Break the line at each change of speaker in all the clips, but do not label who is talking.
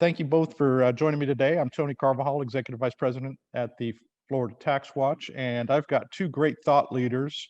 Thank you both for joining me today. I'm Tony Carvajal, Executive Vice President at the Florida TaxWatch, and I've got two great thought leaders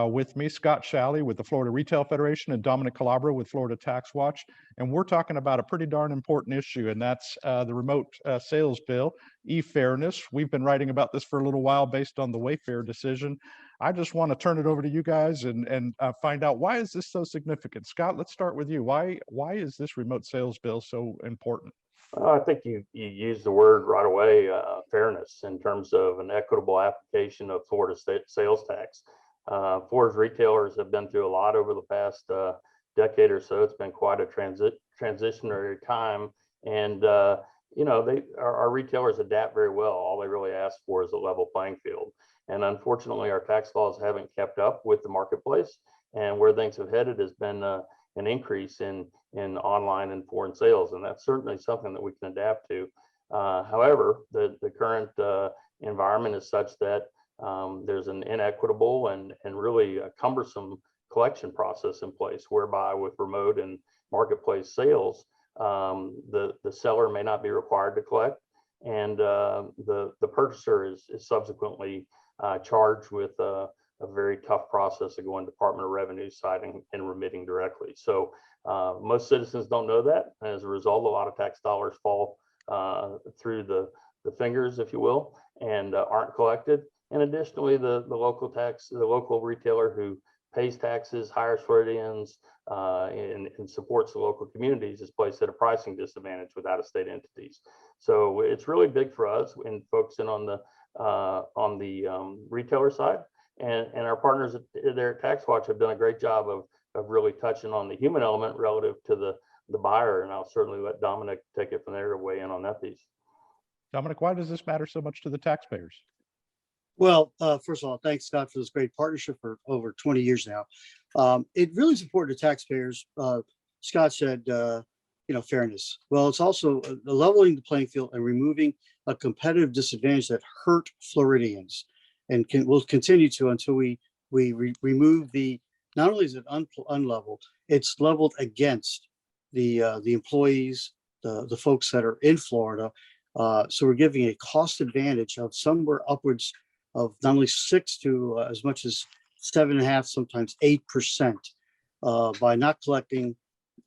with me, Scott Shalley with the Florida Retail Federation and Dominic Calabro with Florida TaxWatch. And we're talking about a pretty darn important issue, and that's the remote sales bill, e-fairness. We've been writing about this for a little while based on the Wayfair decision. I just want to turn it over to you guys and find out, why is this so significant? Scott, let's start with you. Why is this remote sales bill so important?
I think you used the word right away, fairness, in terms of an equitable application of Florida state sales tax. Florida's retailers have been through a lot over the past decade or so. It's been quite a transitionary time, and our retailers adapt very well. All they really ask for is a level playing field, and unfortunately, our tax laws haven't kept up with the marketplace. And where things have headed has been an increase in online and foreign sales, and that's certainly something that we can adapt to. However, the current environment is such that there's an inequitable and really a cumbersome collection process in place, whereby with remote and marketplace sales, the seller may not be required to collect, and the purchaser is subsequently charged with a very tough process of going Department of Revenue side and remitting directly. So most citizens don't know that. And as a result, a lot of tax dollars fall through the fingers, if you will, and aren't collected. And additionally, the local retailer who pays taxes, hires Floridians, and supports the local communities is placed at a pricing disadvantage with out-of-state entities. So it's really big for us in focusing on the retailer side. And our partners there at TaxWatch have done a great job of really touching on the human element relative to the buyer. And I'll certainly let Dominic take it from there to weigh in on that piece.
Dominic, why does this matter so much to the taxpayers?
Well, first of all, thanks, Scott, for this great partnership for over 20 years now. It really is important to taxpayers. Scott said, fairness. Well, it's also leveling the playing field and removing a competitive disadvantage that hurt Floridians, and will continue to until we remove the. Not only is it unleveled, it's leveled against the employees, the folks that are in Florida. So we're giving a cost advantage of somewhere upwards of not only 6 to as much as 7.5%, sometimes 8%, by not collecting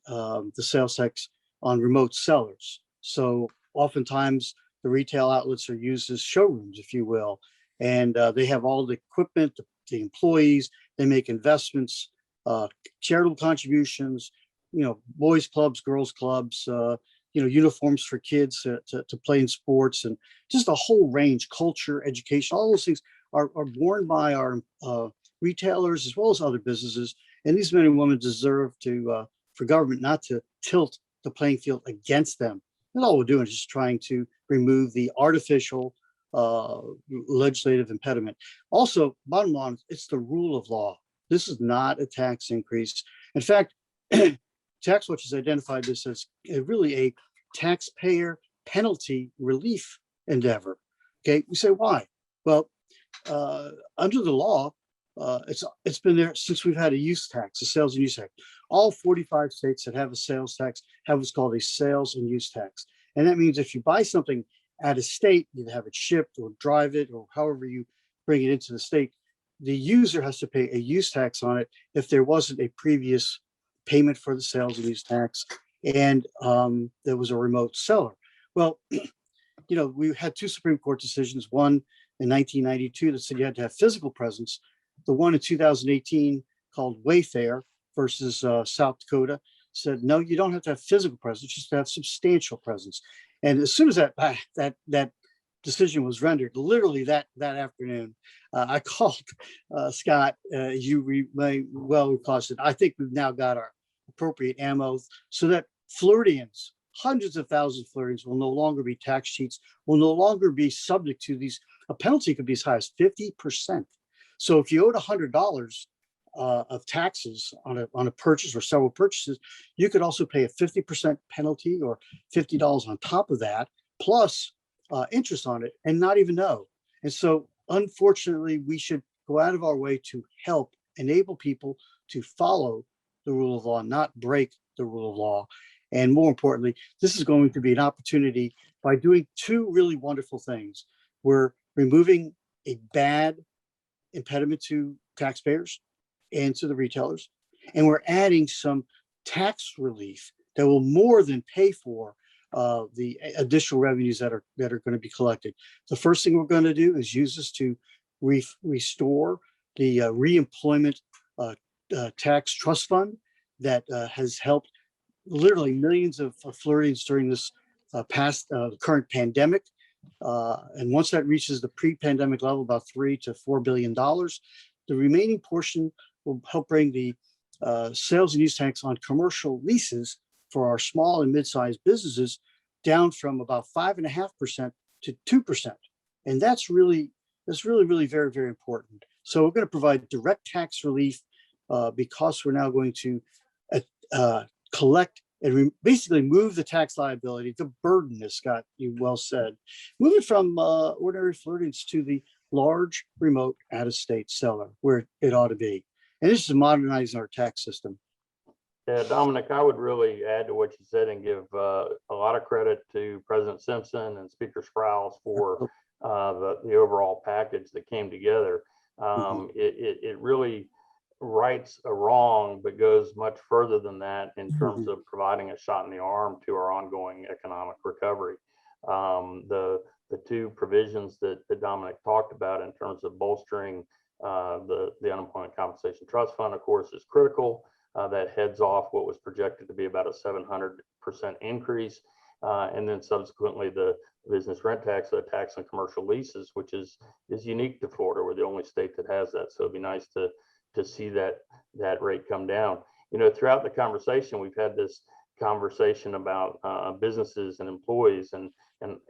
the sales tax on remote sellers. So oftentimes the retail outlets are used as showrooms, if you will, and they have all the equipment, the employees. They make investments, charitable contributions, boys clubs, girls clubs, uniforms for kids to play in sports, and just a whole range, culture, education, all those things are borne by our retailers as well as other businesses. And these men and women deserve for government not to tilt the playing field against them. And all we're doing is just trying to remove the artificial legislative impediment. Also, bottom line, it's the rule of law. This is not a tax increase. In fact, TaxWatch has identified this as really a taxpayer penalty relief endeavor. Okay, we say why? Well, under the law, it's been there since we've had a use tax, a sales and use tax. All 45 states that have a sales tax have what's called a sales and use tax, and that means if you buy something out of state, you have it shipped or drive it or however you bring it into the state, the user has to pay a use tax on it if there wasn't a previous payment for the sales and use tax, and there was a remote seller. Well, we had 2 Supreme Court decisions, one in 1992 that said you had to have physical presence. The one in 2018 called Wayfair versus South Dakota said, no, you don't have to have physical presence, just to have substantial presence. And as soon as that decision was rendered, literally that afternoon, I called Scott. You may well recall, said, I think we've now got our appropriate ammo so that Floridians, hundreds of thousands of Floridians, will no longer be tax cheats, will no longer be subject to these. A penalty could be as high as 50%. So if you owed $100 of taxes on a purchase or several purchases, you could also pay a 50% penalty or $50 on top of that, plus interest on it, and not even know. And so, unfortunately, we should go out of our way to help enable people to follow the rule of law, not break the rule of law. And more importantly, this is going to be an opportunity by doing two really wonderful things. We're removing a bad impediment to taxpayers and to the retailers, and we're adding some tax relief that will more than pay for the additional revenues that are going to be collected. The first thing we're going to do is use this to restore the reemployment tax trust fund that has helped literally millions of Floridians during this current pandemic. And once that reaches the pre-pandemic level, about $3 to $4 billion, the remaining portion will help bring the sales and use tax on commercial leases for our small and mid-sized businesses down from about 5.5% to 2%. And that's really very, very important. So we're going to provide direct tax relief because we're now going to collect and basically move the tax liability, the burden, as Scott, you well said, move it from ordinary Floridians to the large, remote, out-of-state seller where it ought to be. And this is modernizing our tax system.
Yeah, Dominic, I would really add to what you said and give a lot of credit to President Simpson and Speaker Sprouse for the overall package that came together. It really rights a wrong, but goes much further than that in terms of providing a shot in the arm to our ongoing economic recovery. The two provisions that Dominic talked about in terms of bolstering the Unemployment Compensation Trust Fund, of course, is critical. That heads off what was projected to be about a 700% increase. And then subsequently the business rent tax, the tax on commercial leases, which is unique to Florida. We're the only state that has that. So it'd be nice to see that rate come down. You know, throughout the conversation, we've had this conversation about businesses and employees, and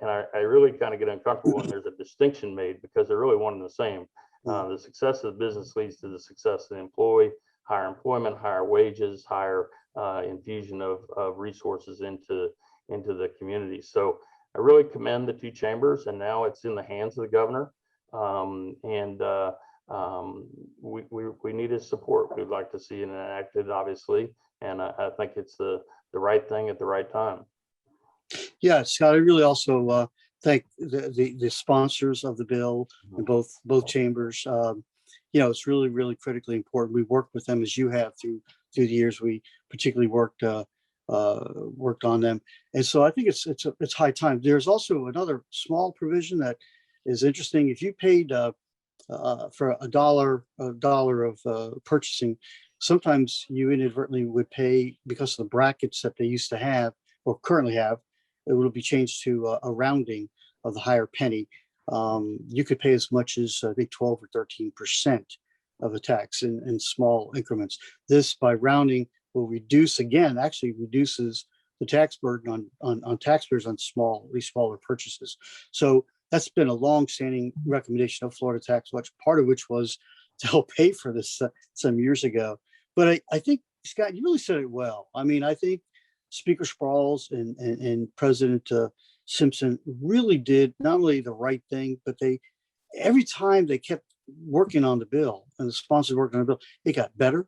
I really kind of get uncomfortable when there's a distinction made because they're really one and the same. The success of the business leads to the success of the employee, higher employment, higher wages, higher infusion of resources into the community. So I really commend the two chambers, and now it's in the hands of the governor. We need his support. We'd like to see it enacted, obviously, and I think it's the right thing at the right time.
Yeah, Scott, I really also thank the sponsors of the bill in both chambers. You know, it's really critically important. We worked with them as you have through the years. We particularly worked on them, and so I think it's high time. There's also another small provision that is interesting. If you paid for a dollar of purchasing, sometimes you inadvertently would pay because of the brackets that they used to have or currently have. It will be changed to a rounding of the higher penny. You could pay as much as I think 12 or 13% of the tax in small increments. This, by rounding, will actually reduces the tax burden on taxpayers on at least smaller purchases. So that's been a long-standing recommendation of Florida TaxWatch, part of which was to help pay for this some years ago. But I think, Scott, you really said it well. I mean, I think Speaker Sprouse and President Simpson really did not only the right thing, but every time they kept working on the bill and the sponsors working on the bill, it got better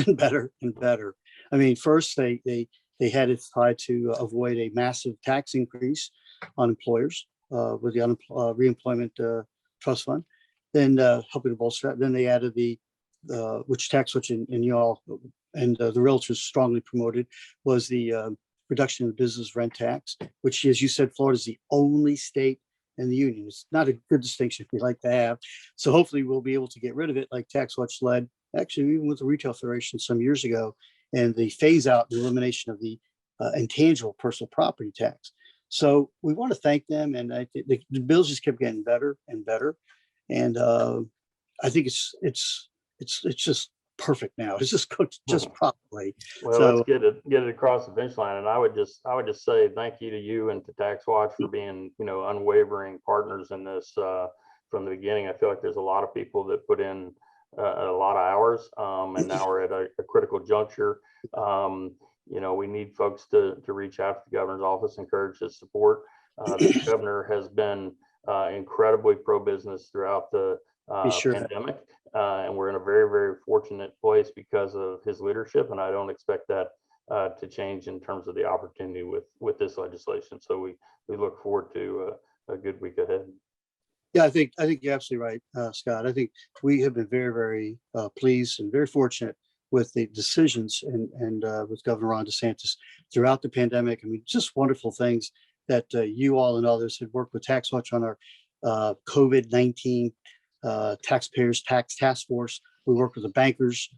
and better and better. I mean, first they had it tied to avoid a massive tax increase on employers with the reemployment trust fund, then helping to bolster that. Then they added which TaxWatch and you all and the realtors strongly promoted, was the reduction of the business rent tax, which, as you said, Florida is the only state in the union. It's not a good distinction we like to have. So hopefully we'll be able to get rid of it, like TaxWatch led, actually even with the Retail Federation some years ago, and the phase out, the elimination of the intangible personal property tax. So we want to thank them, and I think the bills just kept getting better and better, and I think it's just perfect now. It's just cooked just properly.
Well,
so,
let's get it across the finish line. And I would just say thank you to you and to TaxWatch for being, unwavering partners in this from the beginning. I feel like there's a lot of people that put in a lot of hours, and now we're at a critical juncture. We need folks to reach out to the governor's office, encourage his support. The governor has been incredibly pro-business throughout the pandemic. And we're in a very, very fortunate place because of his leadership. And I don't expect that to change in terms of the opportunity with this legislation. So we look forward to a good week ahead.
Yeah, I think you're absolutely right, Scott. I think we have been very, very pleased and very fortunate with the decisions and with Governor Ron DeSantis throughout the pandemic. I mean, just wonderful things that you all and others had worked with TaxWatch on our COVID-19 taxpayers tax task force. We worked with the bankers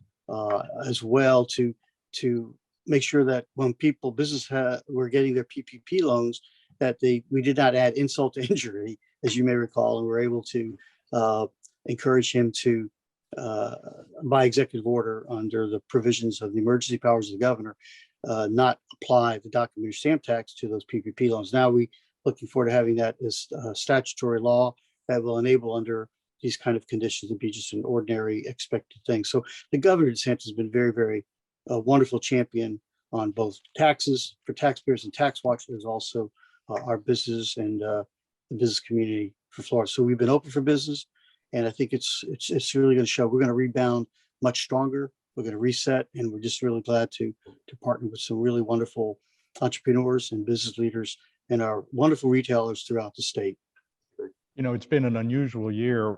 as well to make sure that when business were getting their PPP loans, that we did not add insult to injury, as you may recall, and we're able to encourage him to, by executive order under the provisions of the emergency powers of the governor, not apply the documentary stamp tax to those PPP loans. Now we looking forward to having that as statutory law that will enable under these kind of conditions to be just an ordinary expected thing. So the Governor DeSantis has been very, very wonderful champion on both taxes for taxpayers and TaxWatch. There's also our business and the business community for Florida. So we've been open for business, and I think it's really going to show. We're going to rebound much stronger. We're going to reset, and we're just really glad to partner with some really wonderful entrepreneurs and business leaders and our wonderful retailers throughout the state.
You know, it's been an unusual year.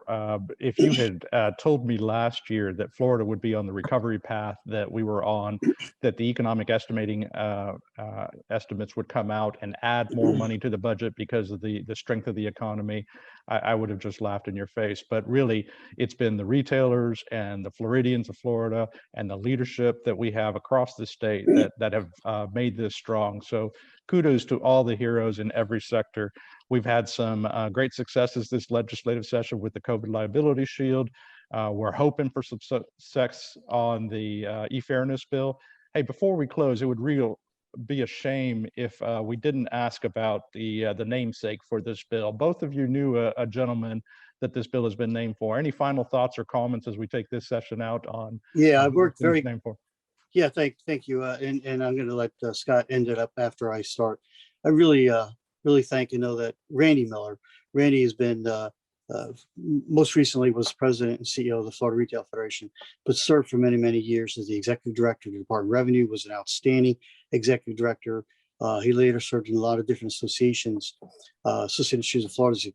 If you had told me last year that Florida would be on the recovery path that we were on, that the economic estimating estimates would come out and add more money to the budget because of the strength of the economy, I would have just laughed in your face. But really, it's been the retailers and the Floridians of Florida and the leadership that we have across the state that have made this strong. So kudos to all the heroes in every sector. We've had some great successes this legislative session with the COVID liability shield. We're hoping for some success on the e-fairness bill. Hey, before we close, it would be a shame if we didn't ask about the namesake for this bill. Both of you knew a gentleman that this bill has been named for. Any final thoughts or comments as we take this session out on?
Yeah, I worked very.
Named for?
Yeah, thank you, and I'm going to let Scott end it up after I start. I really thank and know that Randy Miller. Randy has been most recently was president and CEO of the Florida Retail Federation, but served for many, many years as the executive director of the Department of Revenue, was an outstanding executive director. He later served in a lot of different associations, Associated Institutions of Florida's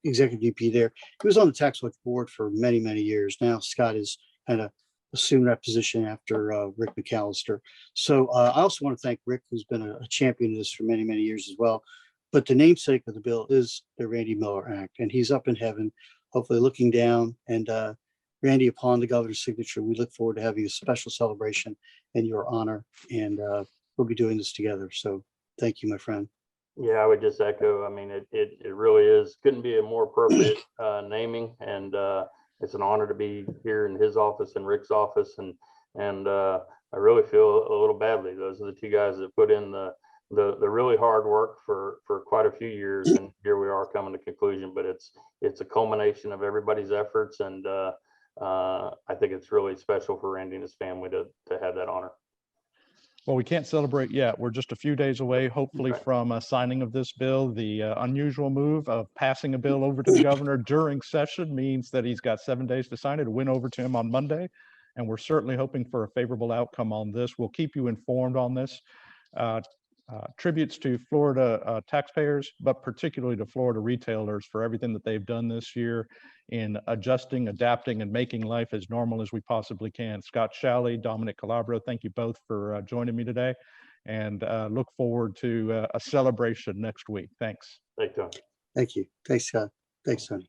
executive VP there. He was on the TaxWatch board for many, many years. Now Scott is kind of assumed that position after Rick McAllister. So I also want to thank Rick, who's been a champion of this for many, many years as well. But the namesake of the bill is the Randy Miller Act, and he's up in heaven, hopefully looking down. And Randy, upon the governor's signature, we look forward to having a special celebration in your honor, and we'll be doing this together. So thank you, my friend.
Yeah, I would just echo. I mean, it really is. Couldn't be a more appropriate naming, and it's an honor to be here in his office and Rick's office, and I really feel a little badly. Those are the two guys that put in the really hard work for quite a few years, and here we are coming to conclusion. But it's a culmination of everybody's efforts, and I think it's really special for Randy and his family to have that honor.
Well, we can't celebrate yet. We're just a few days away, hopefully, from a signing of this bill. The unusual move of passing a bill over to the governor during session means that he's got 7 days to sign it. It went over to him on Monday, and we're certainly hoping for a favorable outcome on this. We'll keep you informed on this. Tributes to Florida taxpayers, but particularly to Florida retailers for everything that they've done this year in adjusting, adapting, and making life as normal as we possibly can. Scott Shalley, Dominic Calabro, thank you both for joining me today, and look forward to a celebration next week. Thanks.
Thank you.
Thank you. Thanks, Scott. Thanks, Tony.